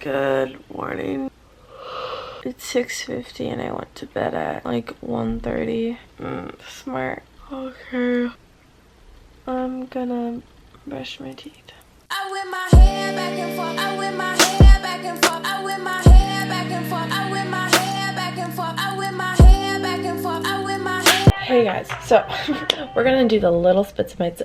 Good morning. It's 6:50 and I went to bed at like 1:30. Smart. Okay. I'm gonna brush my teeth. I whip my hair back and forth. I whip my hair back and forth. I whip my hair back and forth. I whip my hair back and forth. I whip my hair back and forth. I whip my hair. Hey guys, so we're gonna do the little spits mates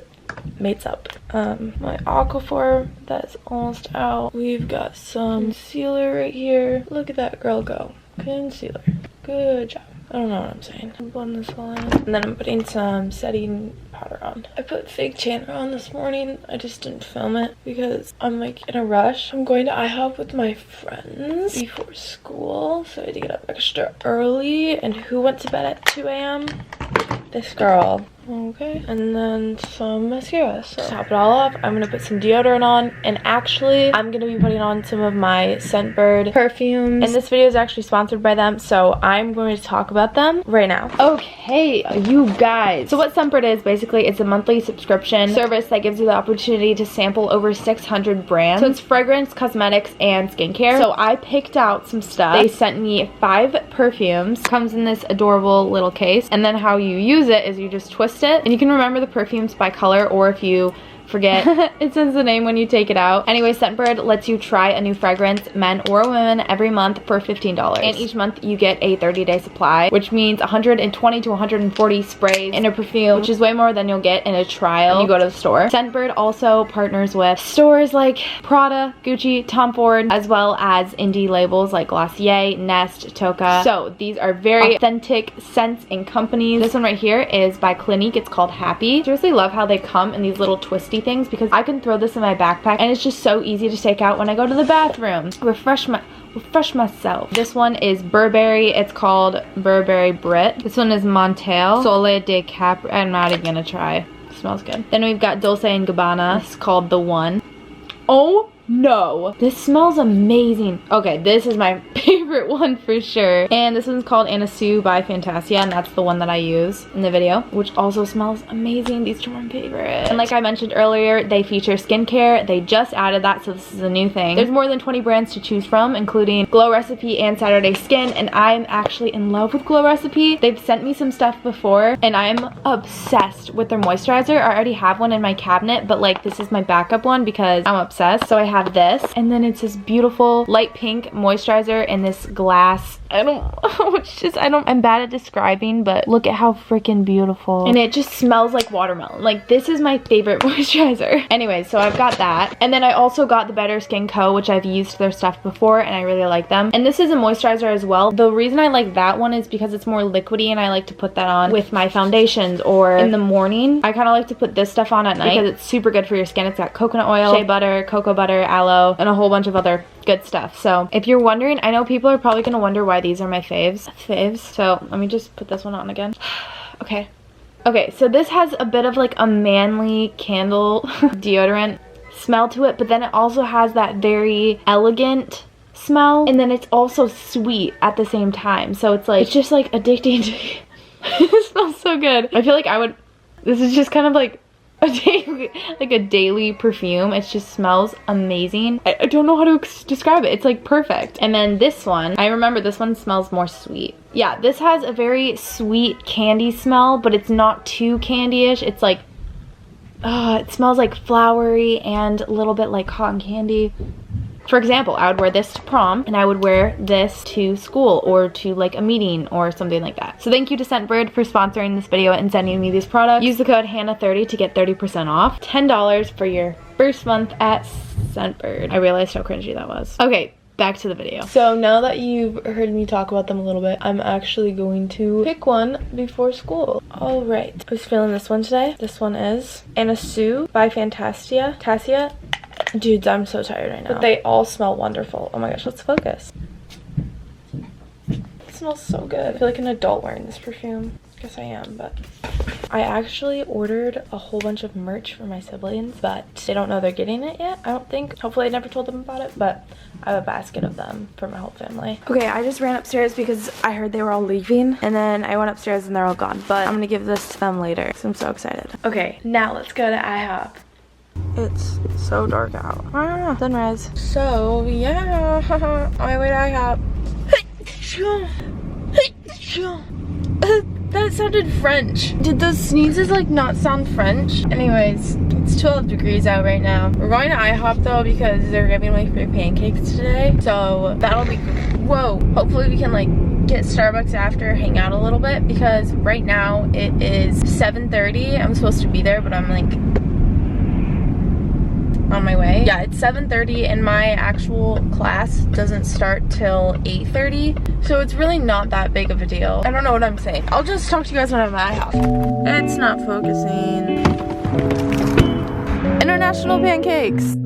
up. My Aquaphor that's almost out. We've got some concealer right here. Look at that girl go. Concealer. Good job. I don't know what I'm saying. I'm blending this all in. And then I'm putting some setting powder on. I put fake tanner on this morning. I just didn't film it because I'm like in a rush. I'm going to IHOP with my friends before school, so I had to get up extra early. And who went to bed at 2 a.m.? This girl. Okay, and then some mascara. So to top it all up, I'm gonna put some deodorant on, and actually I'm gonna be putting on some of my Scentbird perfumes, and this video is actually sponsored by them, so I'm going to talk about them right now. Okay, you guys, so what Scentbird is, basically it's a monthly subscription service that gives you the opportunity to sample over 600 brands. So it's fragrance, cosmetics, and skincare. So I picked out some stuff. They sent me 5 perfumes. Comes in this adorable little case, and then how you use it is you just twist it, and you can remember the perfumes by color, or if you forget, it says the name when you take it out. Anyway, Scentbird lets you try a new fragrance, men or women, every month for $15. And each month you get a 30-day supply, which means 120 to 140 sprays in a perfume, which is way more than you'll get in a trial when you go to the store. Scentbird also partners with stores like Prada, Gucci, Tom Ford, as well as indie labels like Glossier, Nest, Tocca. So these are very authentic scents and companies. This one right here is by Clinique. It's called Happy. I seriously love how they come in these little twisty things, because I can throw this in my backpack and it's just so easy to take out when I go to the bathroom. Refresh myself. This one is Burberry. It's called Burberry Brit. This one is Montel Sole de Capri. I'm not even gonna try. It smells good. Then we've got Dolce & Gabbana. It's called The One. Oh no, this smells amazing. Okay, this is my favorite one for sure. And this one's called Anna Sue by Fantasia, and that's the one that I use in the video, which also smells amazing. These two are my favorite. And like I mentioned earlier, they feature skincare. They just added that, so this is a new thing. There's more than 20 brands to choose from, including Glow Recipe and Saturday Skin, and I'm actually in love with Glow Recipe. They've sent me some stuff before, and I'm obsessed with their moisturizer. I already have one in my cabinet, but like this is my backup one because I'm obsessed. So I have this, and then it's this beautiful light pink moisturizer in this glass. I'm bad at describing, but look at how freaking beautiful. And it just smells like watermelon. Like, this is my favorite moisturizer. Anyway, so I've got that. And then I also got the Better Skin Co., which I've used their stuff before, and I really like them. And this is a moisturizer as well. The reason I like that one is because it's more liquidy, and I like to put that on with my foundations or in the morning. I kind of like to put this stuff on at night because it's super good for your skin. It's got coconut oil, shea butter, cocoa butter, aloe, and a whole bunch of other good stuff. So if you're wondering, I know people are probably gonna wonder why these are my faves. So let me just put this one on again. Okay, so this has a bit of like a manly candle deodorant smell to it, but then it also has that very elegant smell, and then it's also sweet at the same time. So it's like, it's just like addicting to me. It smells so good. I feel like this is just kind of like a daily perfume. It just smells amazing. I don't know how to describe it. It's like perfect. And then this one, I remember this one smells more sweet. Yeah, this has a very sweet candy smell, but it's not too candy-ish. It's like, it smells like flowery and a little bit like cotton candy. For example, I would wear this to prom, and I would wear this to school or to like a meeting or something like that. So thank you to Scentbird for sponsoring this video and sending me these products. Use the code Hannah30 to get 30% off. $10 for your first month at Scentbird. I realized how cringy that was. Okay, back to the video. So now that you've heard me talk about them a little bit, I'm actually going to pick one before school. All right, I was feeling this one today. This one is Anna Sue by Fantasia. Dudes, I'm so tired right now. But they all smell wonderful. Oh my gosh, let's focus. It smells so good. I feel like an adult wearing this perfume. I guess I am, but I actually ordered a whole bunch of merch for my siblings, but they don't know they're getting it yet, I don't think. Hopefully I never told them about it, but I have a basket of them for my whole family. Okay, I just ran upstairs because I heard they were all leaving, and then I went upstairs and they're all gone, but I'm gonna give this to them later, so I'm so excited. Okay, now let's go to IHOP. It's so dark out. Ah, sunrise. So yeah, on my way to IHOP. That sounded French. Did those sneezes like not sound French? Anyways, it's 12 degrees out right now. We're going to IHOP though because they're giving away free pancakes today. So that'll be, whoa. Hopefully we can like get Starbucks after, hang out a little bit, because right now it is 7:30. I'm supposed to be there, but I'm like on my way. Yeah, it's 7:30 and my actual class doesn't start till 8:30. So it's really not that big of a deal. I don't know what I'm saying. I'll just talk to you guys when I'm at IHOP. It's not focusing. International pancakes.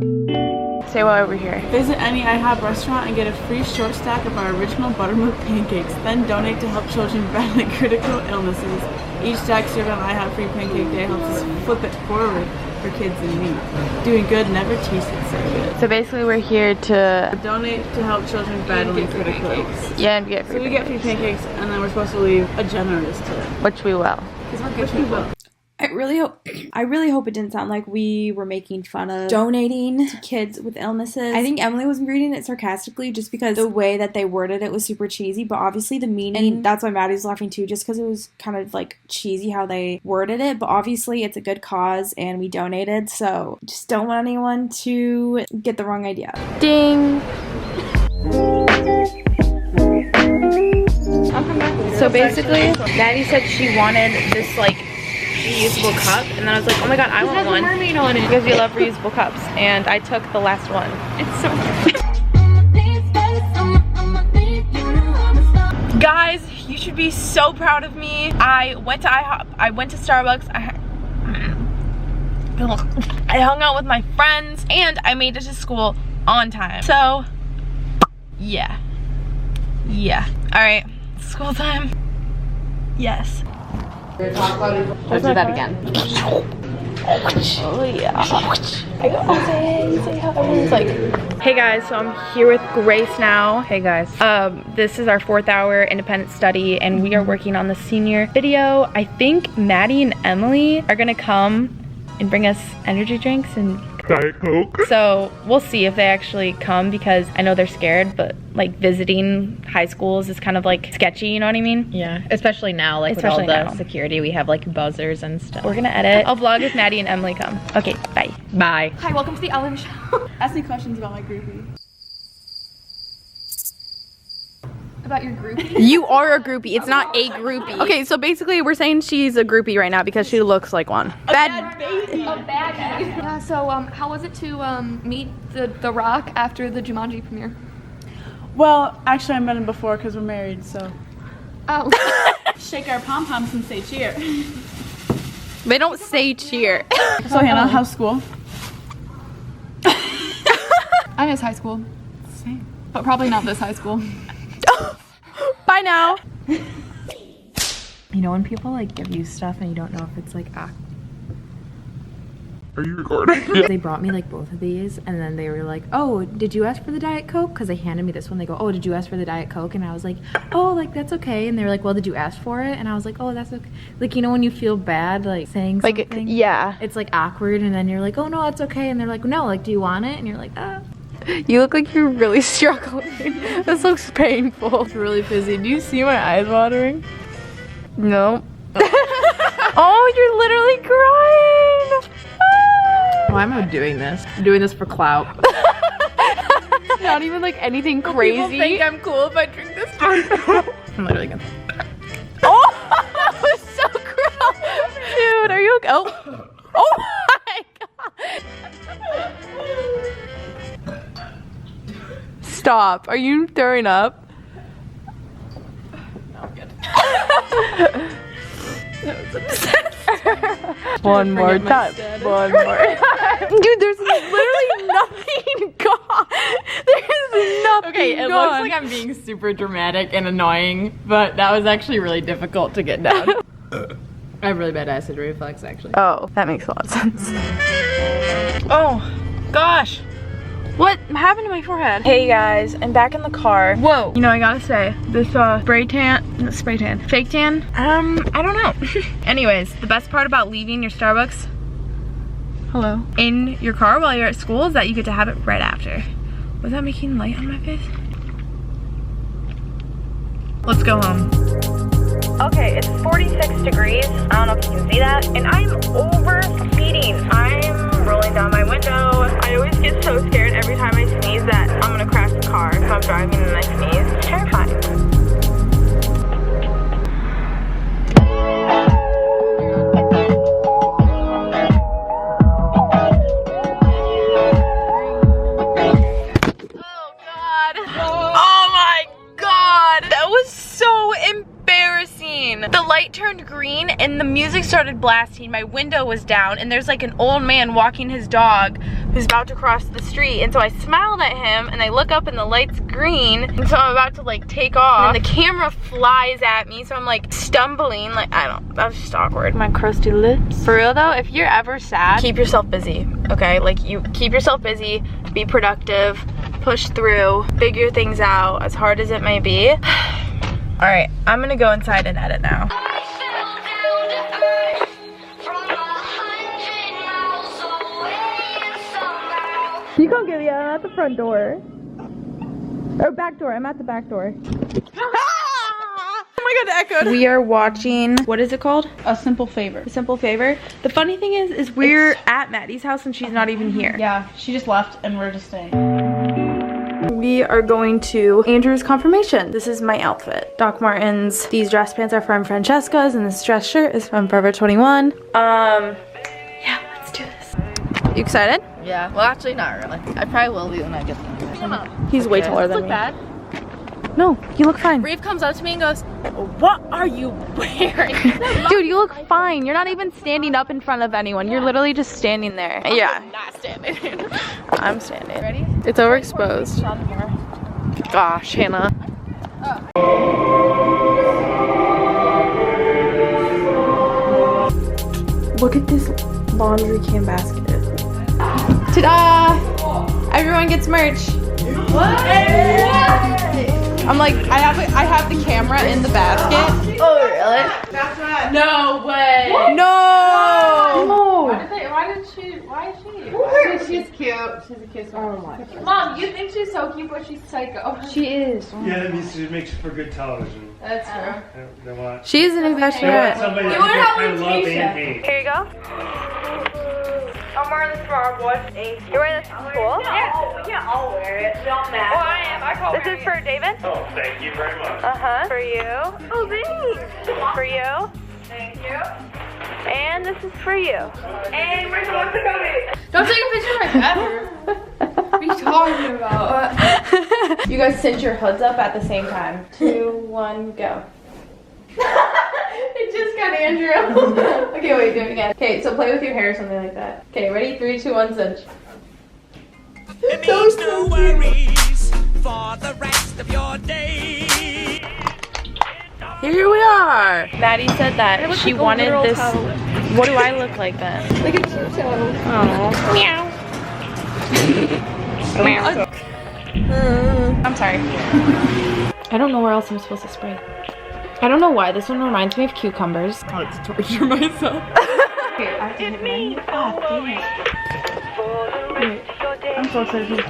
Say while we're here. Visit any IHOP restaurant and get a free short stack of our original buttermilk pancakes. Then donate to help children battling critical illnesses. Each stack served on IHOP Free Pancake Day helps us flip it forward for kids in need. Doing good never tasted so good. So basically we're here to Donate to help children battling critical illnesses. yeah, and get free So we get free pancakes and then we're supposed to leave a generous tip. which we will. Because we're good people. I really hope it didn't sound like we were making fun of donating to kids with illnesses. I think Emily was reading it sarcastically just because the way that they worded it was super cheesy, but obviously the meaning, and that's why Maddie's laughing too, just because it was kind of like cheesy how they worded it, but obviously it's a good cause and we donated, so just don't want anyone to get the wrong idea. Ding! So basically, Maddie said she wanted this like reusable cup, and then I was like, oh my god, I want one. Mermaid on it. Because we love reusable cups, and I took the last one. It's so cute. Guys, you should be so proud of me. I went to IHOP, I went to Starbucks, I hung out with my friends, and I made it to school on time. So, yeah. Alright, school time. Yes. Let's do that again. Oh yeah. I go, say how everyone's like. Hey guys, so I'm here with Grace now. Hey guys. This is our 4th hour independent study and we are working on the senior video. I think Maddie and Emily are gonna come and bring us energy drinks and Diet Coke. So we'll see if they actually come because I know they're scared, but like visiting high schools is kind of like sketchy, you know what I mean? Yeah, especially now, like Especially with all now. the security, we have like buzzers and stuff. We're gonna edit. I'll vlog if Maddie and Emily come. Okay, bye. Bye. Hi, welcome to the Ellen Show. Ask me questions about my groupie. About your groupie? You are a groupie. It's not a groupie. Okay, so basically we're saying she's a groupie right now because she looks like one. Bad baby. Yeah, so how was it to meet the Rock after the Jumanji premiere? Well, actually I met him before because we're married, so. Oh. Shake our pom-poms and say cheer. They don't say cheer. So Hannah, how's school? I miss high school. Same. But probably not this high school. Bye now. You know when people like give you stuff and you don't know if it's like Are you recording? They brought me like both of these and then they were like, oh, did you ask for the Diet Coke? Because they handed me this one. They go, oh, did you ask for the Diet Coke? And I was like, oh, like that's okay. And they were like, well, did you ask for it? And I was like, oh, that's okay. Like, you know when you feel bad like saying something? Yeah. It's like awkward and then you're like, oh no, it's okay. And they're like, no, like do you want it? And you're like, ah. You look like you're really struggling. This looks painful. It's really fizzy. Do you see my eyes watering? No. Oh, you're literally crying. Why am I doing this? I'm doing this for clout. Not even like anything crazy. People think I'm cool if I drink this. I'm literally gonna. Oh, that was so gross. Dude, are you okay? Oh. Oh my god. Stop. Are you throwing up? No, I'm good. That was a disaster. One more time. One more time. Dude, there's literally nothing gone. There's nothing Okay, it gone. looks like I'm being super dramatic and annoying, but that was actually really difficult to get down. I have really bad acid reflux, actually. Oh, that makes a lot of sense. Oh, gosh. What happened to my forehead? Hey guys, I'm back in the car. Whoa. You know, I gotta say, this fake tan, I don't know. Anyways, the best part about leaving your Starbucks, Hello. in your car while you're at school is that you get to have it right after. Was that making light on my face? Let's go home. Okay, it's 46 degrees. I don't know if you can see that. And I'm overheating. I'm rolling down my window. I always get so scared every time I sneeze that I'm gonna crash the car if I'm driving and I sneeze. It's terrifying. The light turned green and the music started blasting. My window was down and there's like an old man walking his dog who's about to cross the street. And so I smiled at him and I look up and the light's green. And so I'm about to like take off and the camera flies at me. So I'm like stumbling, like that was just awkward. My crusty lips. For real though, if you're ever sad, keep yourself busy, okay? Like you keep yourself busy, be productive, push through, figure things out as hard as it may be. All right, I'm gonna go inside and edit now. You can't get me out. I'm at the front door. Or back door, I'm at the back door. Oh my god, it echoed. We are watching, what is it called? A Simple Favor. A Simple Favor. The funny thing is we're at Maddie's house and she's not even here. Yeah, she just left and we're just staying. We are going to Andrew's confirmation. This is my outfit. Doc Martens. These dress pants are from Francesca's and this dress shirt is from Forever 21. Yeah, let's do this. You excited? Yeah, well actually not really. I probably will be when I get there. Come on. He's way taller than Look me. bad. No, you look fine. Reeve comes up to me and goes, "What are you wearing?" Dude, you look fine. You're not even standing up in front of anyone. You're literally just standing there. Yeah. Not standing. I'm standing. Ready? It's overexposed. Gosh, Hannah. Look at this laundry can basket. Ta-da! Everyone gets merch. What? I'm like, I have the camera in the basket. Oh really? That's right. No way. No! Why is she? She's cute. She's a cute one. Oh my god. Mom, you think she's so cute, but she's psycho. She is. Yeah, that means it makes for good television. That's true. They want, She is an they want bachelorette. somebody that can kind of love and hate. Here you go. I'm wearing this for our boys. You're wearing this to school? Yeah, I'll wear it. Don't matter. Oh, I am. This is for David? Oh, thank you very much. Uh-huh. For you. Oh, thanks. For you. Thank you. And this is for you. And we're supposed to go. Don't take a picture of my bathroom. What are you talking about? You guys cinch your hoods up at the same time. 2, 1, go. It just got Andrew. Okay, wait, do it again. Okay, so play with your hair or something like that. Okay, ready? 3, 2, 1, cinch. It means no worries for the rest of your day. Here we are. Maddie said that she wanted this. What do I look like then? Like a cute toe. Oh. Meow. Meow. I'm sorry. I don't know where else I'm supposed to spray. I don't know why. This one reminds me of cucumbers. I like to torture myself. It means I'm so excited for the